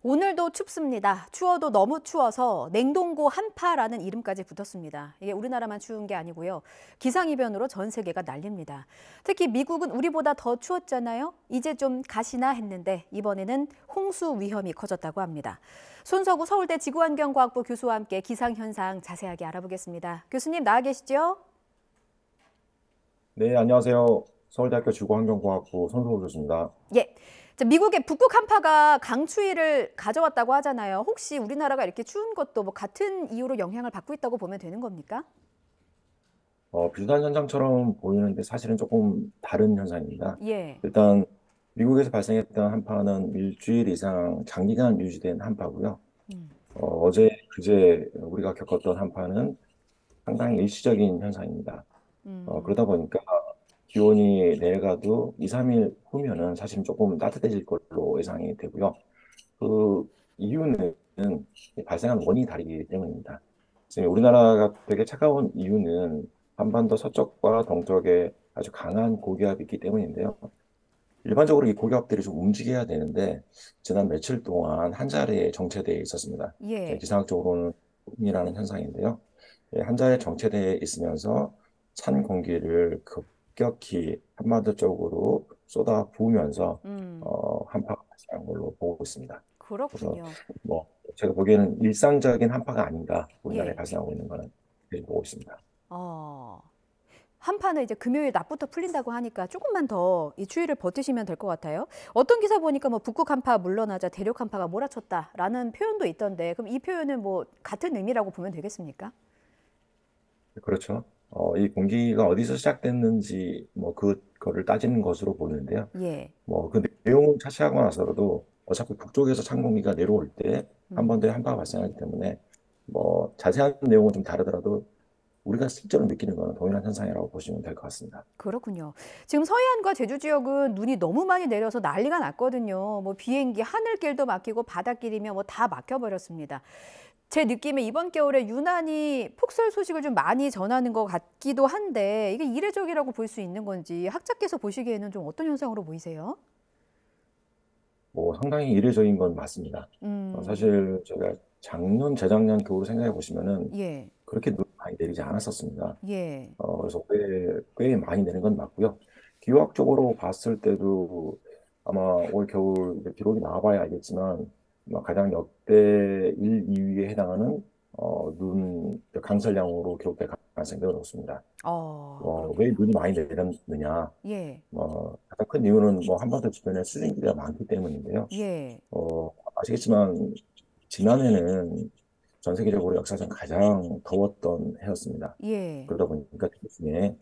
오늘도 춥습니다. 추워도 너무 추워서 냉동고 한파라는 이름까지 붙었습니다. 이게 우리나라만 추운 게 아니고요. 기상이변으로 전 세계가 난립니다. 특히 미국은 우리보다 더 추웠잖아요. 이제 좀 가시나 했는데 이번에는 홍수 위험이 커졌다고 합니다. 손석우 서울대 지구환경과학부 교수와 함께 기상현상 자세하게 알아보겠습니다. 교수님 나와 계시죠? 네, 안녕하세요. 서울대학교 지구환경공학부 손석우 교수입니다. 예. 미국의 북극 한파가 강추위를 가져왔다고 하잖아요. 혹시 우리나라가 이렇게 추운 것도 뭐 같은 이유로 영향을 받고 있다고 보면 되는 겁니까? 비슷한 현상처럼 보이는데 사실은 조금 다른 현상입니다. 예. 일단 미국에서 발생했던 한파는 일주일 이상 장기간 유지된 한파고요. 음. 어제, 그제 우리가 겪었던 한파는 상당히 일시적인 현상입니다. 그러다 음. 보니까 기온이 내려가도 2, 3일 후면은 사실 조금 따뜻해질 걸로 예상이 되고요. 그 이유는 발생한 원인이 다르기 때문입니다. 지금 우리나라가 되게 차가운 이유는 한반도 서쪽과 동쪽에 아주 강한 고기압이 있기 때문인데요. 일반적으로 이 고기압들이 좀 움직여야 되는데 지난 며칠 동안 한 자리에 정체되어 있었습니다. 예. 기상학적으로는 이라는 현상인데요. 한 자리에 정체되어 있으면서 찬 공기를 급격히 한반도 쪽으로 쏟아 부으면서 음. 한파가 발생한 걸로 보고 있습니다. 그래서 그렇군요. 뭐 제가 보기에는 일상적인 한파가 아닌가 우리나라에 예. 발생하고 있는 거는 그렇게 보고 있습니다. 어. 한파는 이제 금요일 낮부터 풀린다고 하니까 조금만 더 이 추위를 버티시면 될 것 같아요. 어떤 기사 보니까 뭐 북극 한파 물러나자 대륙 한파가 몰아쳤다라는 표현도 있던데 그럼 이 표현은 뭐 같은 의미라고 보면 되겠습니까? 그렇죠. 이 공기가 어디서 시작됐는지 뭐 그거를 따지는 것으로 보이는데요. 예. 뭐 그 내용을 차치하고 나서도 어차피 북쪽에서 찬 공기가 내려올 때 한 음. 번에 한파가 발생하기 때문에 뭐 자세한 내용은 좀 다르더라도 우리가 실제로 느끼는 거는 동일한 현상이라고 보시면 될 것 같습니다. 그렇군요. 지금 서해안과 제주 지역은 눈이 너무 많이 내려서 난리가 났거든요. 뭐 비행기 하늘길도 막히고 바닷길이며 뭐 다 막혀버렸습니다. 제 느낌에 이번 겨울에 유난히 폭설 소식을 좀 많이 전하는 것 같기도 한데 이게 이례적이라고 볼 수 있는 건지 학자께서 보시기에는 좀 어떤 현상으로 보이세요? 뭐 상당히 이례적인 건 맞습니다. 음. 사실 제가 작년, 재작년 겨울 생각해 보시면은 예. 그렇게 눈이 많이 내리지 않았었습니다. 예. 그래서 꽤 많이 내린 건 맞고요. 기후학적으로 봤을 때도 아마 올 겨울 이제 기록이 나와봐야 알겠지만 아마 가장 역대 1, 2위에 해당하는 강설량으로 기록될 가능성이 매우 높습니다. 왜 그렇군요. 눈이 많이 내렸느냐? 예. 가장 큰 이유는 뭐 한반도 주변에 수증기가 많기 때문인데요. 예. 아시겠지만 지난해는 전 세계적으로 역사상 가장 더웠던 해였습니다. 예. 그러다 보니까 그 중에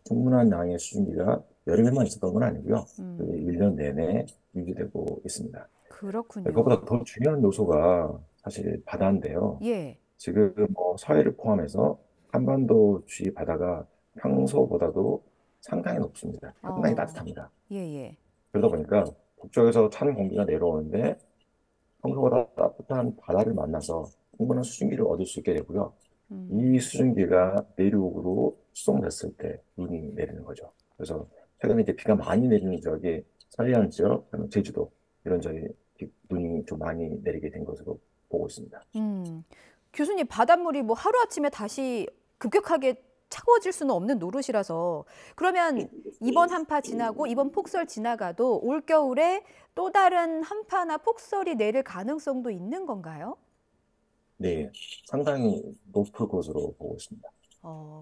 충분한 양의 수증기가 여름에만 있었던 건 아니고요. 그게 음. 1년 내내 유지되고 있습니다. 그것보다 그렇군요. 더 중요한 요소가 사실 바다인데요. 예. 지금 뭐 서해를 포함해서 한반도 주위 바다가 평소보다도 상당히 높습니다. 상당히 어. 따뜻합니다. 예예. 그러다 보니까 북쪽에서 찬 공기가 내려오는데 평소보다 따뜻한 바다를 만나서 충분한 수증기를 얻을 수 있게 되고요. 이 음. 수증기가 내륙으로 수송됐을 때 눈이 내리는 거죠. 그래서 최근에 이제 비가 많이 내리는 지역이 서해안 지역, 그다음에 제주도 이런 지역에 눈이 좀 많이 내리게 된 것으로 보고 있습니다. 음. 교수님 바닷물이 뭐 하루아침에 다시 급격하게 차가워질 수는 없는 노릇이라서 그러면 이번 한파 지나고 이번 폭설 지나가도 올겨울에 또 다른 한파나 폭설이 내릴 가능성도 있는 건가요? 네, 상당히 높을 것으로 보고 있습니다.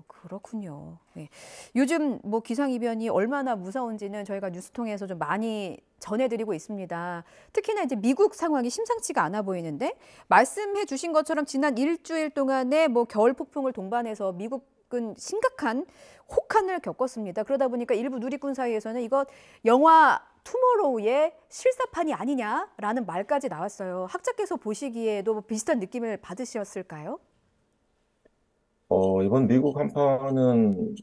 그렇군요. 네. 요즘 뭐 기상이변이 얼마나 무서운지는 저희가 뉴스 통해서 좀 많이 전해드리고 있습니다. 특히나 이제 미국 상황이 심상치가 않아 보이는데 말씀해 주신 것처럼 지난 일주일 동안에 뭐 겨울 폭풍을 동반해서 미국은 심각한 혹한을 겪었습니다. 그러다 보니까 일부 누리꾼 사이에서는 이거 영화 투모로우의 실사판이 아니냐라는 말까지 나왔어요. 학자께서 보시기에도 뭐 비슷한 느낌을 받으셨을까요? 이번 미국 한파는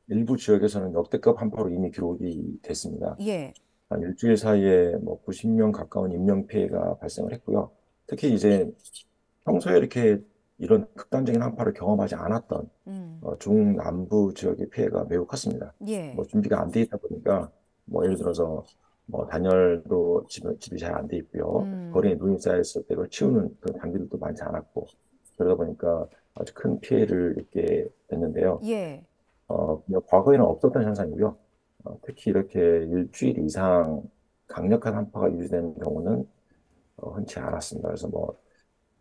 일부 지역에서는 역대급 한파로 이미 기록이 됐습니다. 예. 한 일주일 사이에 뭐 90명 가까운 인명 피해가 발생을 했고요. 특히 이제 평소에 이렇게 이런 극단적인 한파를 경험하지 않았던 음. 중남부 지역의 피해가 매우 컸습니다. 예. 뭐 준비가 안 돼 있다 보니까 뭐 예를 들어서 뭐 단열도 집이 잘 안 돼 있고요. 거리에 눈이 쌓였을 때 그걸 치우는 그런 장비들도 많지 않았고 그러다 보니까 아주 큰 피해를 입게 됐는데요. 예. 그냥 과거에는 없었던 현상이고요. 특히 이렇게 일주일 이상 강력한 한파가 유지되는 경우는 흔치 않았습니다. 그래서 뭐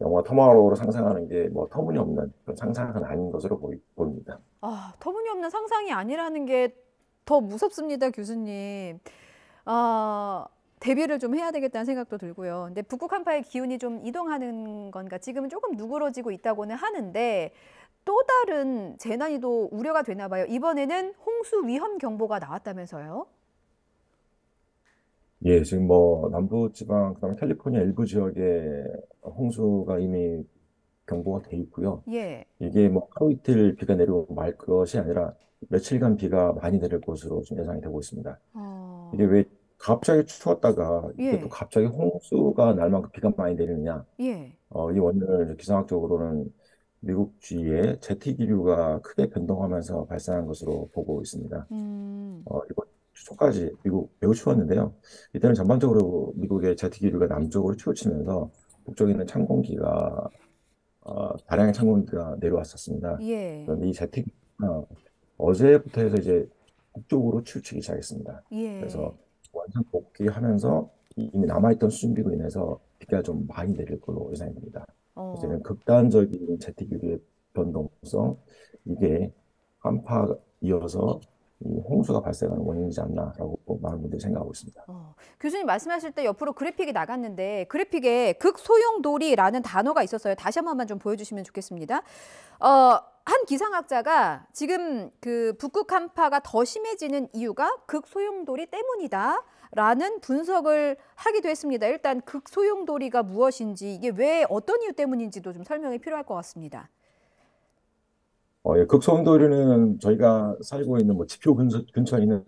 영화 토마호로우를 상상하는 게 뭐 터무니없는 그런 상상은 아닌 것으로 보입니다. 아, 터무니없는 상상이 아니라는 게 더 무섭습니다, 교수님. 아, 대비를 좀 해야 되겠다는 생각도 들고요. 근데 북극 한파의 기운이 좀 이동하는 건가 지금은 조금 누그러지고 있다고는 하는데 또 다른 재난이 또 우려가 되나 봐요. 이번에는 홍수 위험 경보가 나왔다면서요? 예, 지금 뭐 남부지방 그다음에 캘리포니아 일부 지역에 홍수가 이미 경보가 돼 있고요. 예. 이게 뭐 하루 이틀 비가 내리고 말 것이 아니라 며칠간 비가 많이 내릴 것으로 좀 예상이 되고 있습니다. 이게 어, 왜 갑자기 추웠다가 이게 또 예. 갑자기 홍수가 날 만큼 비가 많이 내리느냐? 예. 이 원인을 기상학적으로는 미국 주위에 제트 기류가 크게 변동하면서 발생한 것으로 보고 있습니다. 음. 이번 주초까지 미국 매우 추웠는데요. 이때는 전반적으로 미국의 제트 기류가 남쪽으로 치우치면서 북쪽에 있는 찬 공기가 다량의 찬 공기가 내려왔었습니다. 예. 그런데 이 제트 기류가 어제부터 해서 이제 북쪽으로 치우치기 시작했습니다. 예. 그래서 완전 복귀하면서 이미 남아있던 수증기로 인해서 비가 좀 많이 내릴 걸로 예상이 됩니다. 그래서 어. 이런 극단적인 제트기류의 변동성, 이게 한파 이어서 이 홍수가 발생하는 원인이지 않나라고 많은 분들이 생각하고 있습니다. 교수님 말씀하실 때 옆으로 그래픽이 나갔는데 그래픽에 극소용돌이라는 단어가 있었어요. 다시 한 번만 좀 보여주시면 좋겠습니다. 한 기상학자가 지금 그 북극 한파가 더 심해지는 이유가 극소용돌이 때문이다라는 분석을 하기도 했습니다. 일단 극소용돌이가 무엇인지 이게 왜 어떤 이유 때문인지도 좀 설명이 필요할 것 같습니다. 예, 극소음도류는 저희가 살고 있는 뭐 근처에 있는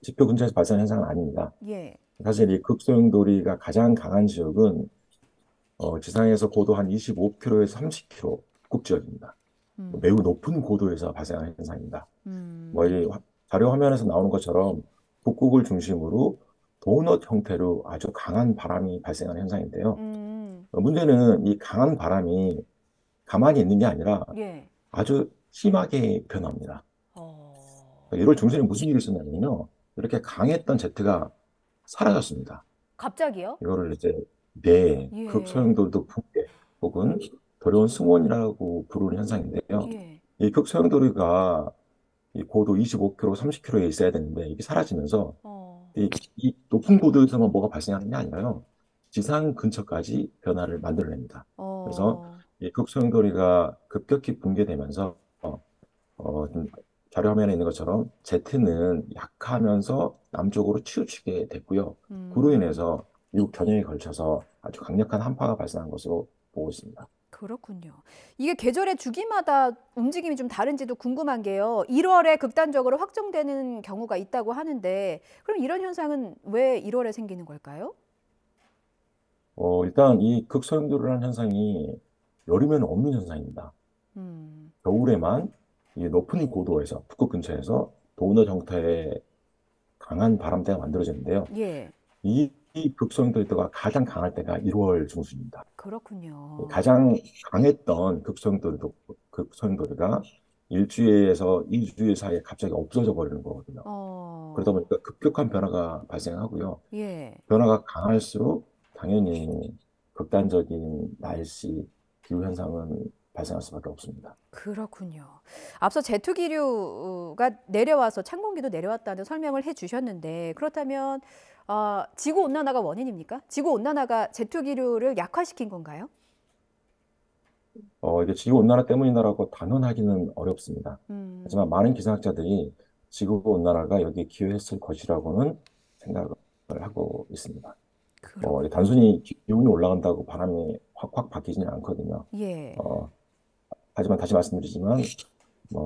지표 근처에서 발생하는 현상은 아닙니다. 예. 사실 이 극소용돌이가 가장 강한 지역은 지상에서 고도 한 25km에서 30km 북극 지역입니다. 매우 음. 높은 고도에서 발생하는 현상입니다. 뭐 음. 이 자료 화면에서 나오는 것처럼 북극을 중심으로 도넛 형태로 아주 강한 바람이 발생하는 현상인데요. 음. 문제는 이 강한 바람이 가만히 있는 게 아니라 예. 아주 심하게 변합니다. 어. 1월 중순에 무슨 일이 있었냐면요. 이렇게 강했던 제트가 사라졌습니다. 갑자기요? 이거를 이제 네, 예. 극소용돌이도 붕괴 혹은 더러운 승원이라고 부르는 현상인데요. 예. 이 극소용돌이가 이 고도 25km, 30km에 있어야 되는데 이게 사라지면서 어. 이 높은 고도에서만 뭐가 발생하는 게 아니라요. 지상 근처까지 변화를 만들어냅니다. 그래서 어. 이 극소용돌이가 급격히 붕괴되면서 좀 자료 화면에 있는 것처럼 제트는 약하면서 남쪽으로 치우치게 됐고요. 그로 음. 인해서 미국 전역에 걸쳐서 아주 강력한 한파가 발생한 것으로 보고 있습니다. 그렇군요. 이게 계절의 주기마다 움직임이 좀 다른지도 궁금한 게요. 1월에 극단적으로 확정되는 경우가 있다고 하는데 그럼 이런 현상은 왜 1월에 생기는 걸까요? 일단 이 극소용돌이라는 현상이 여름에는 없는 현상입니다. 음. 겨울에만 이 높은 고도에서 북극 근처에서 도너 형태의 강한 바람대가 만들어지는데요. 예. 이 극소용돌이가 가장 강할 때가 1월 중순입니다. 그렇군요. 가장 강했던 극소용돌이가 일주일에서 2주일 사이에 갑자기 없어져 버리는 거거든요. 그러다 어. 보니까 급격한 변화가 발생하고요. 예. 변화가 강할수록 당연히 극단적인 날씨, 기후 현상은 발생할 수밖에 없습니다. 그렇군요. 앞서 제트 기류가 내려와서 찬 공기도 내려왔다는 설명을 해 주셨는데 그렇다면 지구 온난화가 원인입니까? 지구 온난화가 제트 기류를 약화시킨 건가요? 이게 지구 온난화 때문이다라고 단언하기는 어렵습니다. 음. 하지만 많은 기상학자들이 지구 온난화가 여기에 기여했을 것이라고는 생각을 하고 있습니다. 그렇군요. 단순히 기온이 올라간다고 바람이 확확 바뀌지는 않거든요. 예. 어, 하지만 다시 말씀드리지만,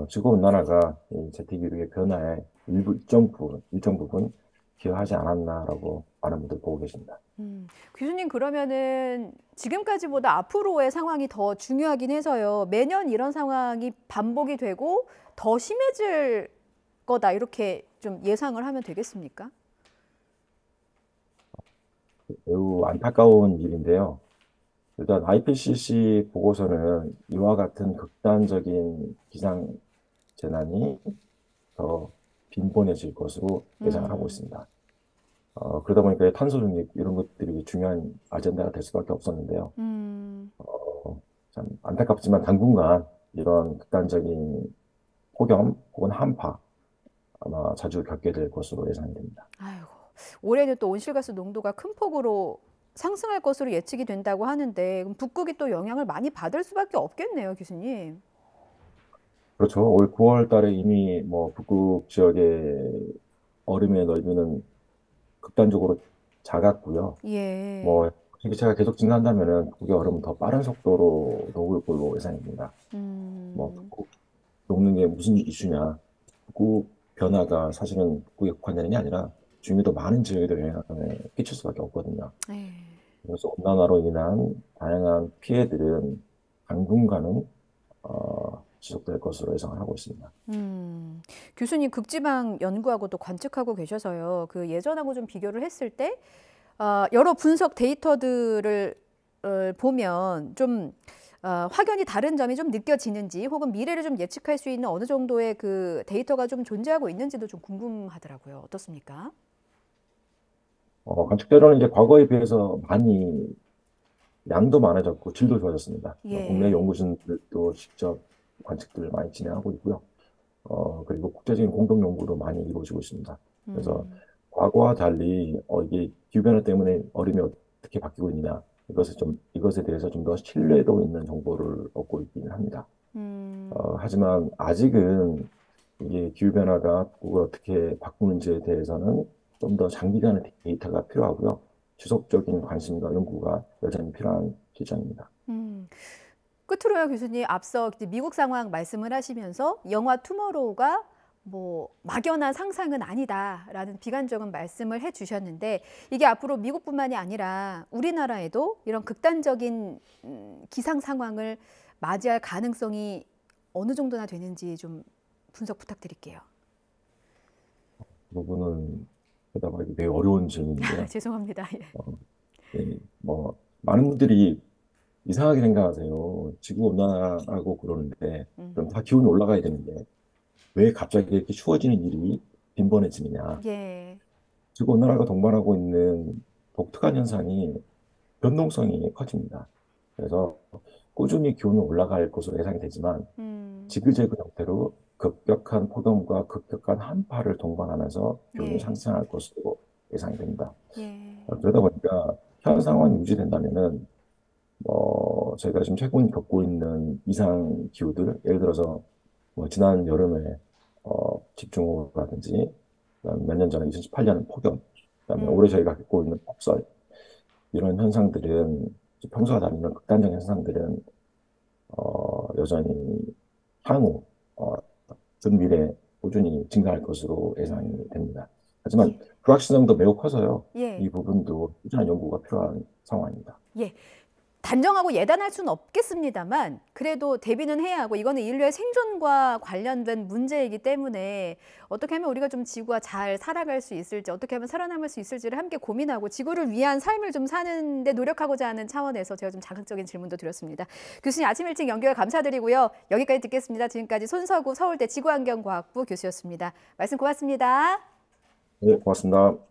지구 온난화가 이 대기기류의 변화에 일정 부분 기여하지 않았나라고 많은 분들 보고 계십니다. 교수님 그러면은 지금까지보다 앞으로의 상황이 더 중요하긴 해서요. 매년 이런 상황이 반복이 되고 더 심해질 거다 이렇게 좀 예상을 하면 되겠습니까? 매우 안타까운 일인데요. 일단 IPCC 보고서는 이와 같은 극단적인 기상 재난이 더 빈번해질 것으로 예상을 하고 음, 있습니다. 그러다 보니까 탄소 중립 이런 것들이 중요한 아젠다가 될 수밖에 없었는데요. 음, 참 안타깝지만 당분간 이런 극단적인 폭염 혹은 한파 아마 자주 겪게 될 것으로 예상이 됩니다. 아이고. 올해는 또 온실가스 농도가 큰 폭으로 상승할 것으로 예측이 된다고 하는데, 그럼 북극이 또 영향을 많이 받을 수밖에 없겠네요, 교수님. 그렇죠. 올 9월 달에 이미 뭐 북극 지역의 얼음의 넓이는 극단적으로 작았고요. 예. 뭐 기체가 계속 증가한다면은 북극의 얼음은 더 빠른 속도로 녹을 걸로 예상이 됩니다. 뭐 음, 북극 녹는 게 무슨 이슈냐? 북극 변화가 사실은 북극에 국한되는 게 아니라 중위도 많은 지역에도 영향을 끼칠 수밖에 없거든요. 예. 그래서 온난화로 인한 다양한 피해들은 당분간은 지속될 것으로 예상을 하고 있습니다. 교수님 극지방 연구하고도 관측하고 계셔서요. 그 예전하고 좀 비교를 했을 때 여러 분석 데이터들을 보면 좀 확연히 다른 점이 좀 느껴지는지 혹은 미래를 좀 예측할 수 있는 어느 정도의 그 데이터가 좀 존재하고 있는지도 좀 궁금하더라고요. 어떻습니까? 관측대로는 이제 과거에 비해서 많이 양도 많아졌고 질도 좋아졌습니다. 국내 예. 연구진들도 직접 관측들을 많이 진행하고 있고요. 그리고 국제적인 공동 연구도 많이 이루어지고 있습니다. 그래서 음, 과거와 달리 이게 기후변화 때문에 얼음이 어떻게 바뀌고 있느냐 이것에 대해서 좀 더 신뢰도 있는 정보를 얻고 있기는 합니다. 음, 하지만 아직은 이게 기후변화가 그걸 어떻게 바꾸는지에 대해서는 좀 더 장기간의 데이터가 필요하고요. 지속적인 관심과 연구가 여전히 필요한 실정입니다. 음. 끝으로요, 교수님. 앞서 이제 미국 상황 말씀을 하시면서 영화 투모로우가 뭐 막연한 상상은 아니다라는 비관적인 말씀을 해주셨는데 이게 앞으로 미국뿐만이 아니라 우리나라에도 이런 극단적인 기상 상황을 맞이할 가능성이 어느 정도나 되는지 좀 분석 부탁드릴게요. 그 부분은 대답하기 매우 어려운 질문인데요. 죄송합니다. 예. 어, 네, 뭐 많은 분들이 이상하게 생각하세요. 지구 온난화라고 그러는데 그럼 다 기온이 올라가야 되는데 왜 갑자기 이렇게 추워지는 일이 빈번해지느냐. 예. 지구 온난화가 동반하고 있는 독특한 현상이 변동성이 커집니다. 그래서 꾸준히 기온은 올라갈 것으로 예상이 되지만 음, 지그재그 형태로 급격한 폭염과 급격한 한파를 동반하면서 기온이 예. 상승할 것으로 예상이 됩니다. 예. 그러다 보니까 현 상황이 유지된다면은 저희가 지금 최근 겪고 있는 이상 기후들, 예를 들어서 뭐 지난 여름에 집중호우라든지 몇 년 전에 2018년 폭염, 그다음에 올해 음, 저희가 겪고 있는 폭설 이런 현상들은 평소와 다른 이런 극단적 현상들은 여전히 향후 전 미래에 꾸준히 증가할 것으로 예상이 됩니다. 하지만 예. 불확실성도 매우 커서요. 예. 이 부분도 꾸준한 연구가 필요한 상황입니다. 예. 단정하고 예단할 수는 없겠습니다만 그래도 대비는 해야 하고 이거는 인류의 생존과 관련된 문제이기 때문에 어떻게 하면 우리가 좀 지구와 잘 살아갈 수 있을지 어떻게 하면 살아남을 수 있을지를 함께 고민하고 지구를 위한 삶을 좀 사는데 노력하고자 하는 차원에서 제가 좀 자극적인 질문도 드렸습니다. 교수님 아침 일찍 연결 감사드리고요. 여기까지 듣겠습니다. 지금까지 손서구 서울대 지구환경과학부 교수였습니다. 말씀 고맙습니다. 네, 고맙습니다.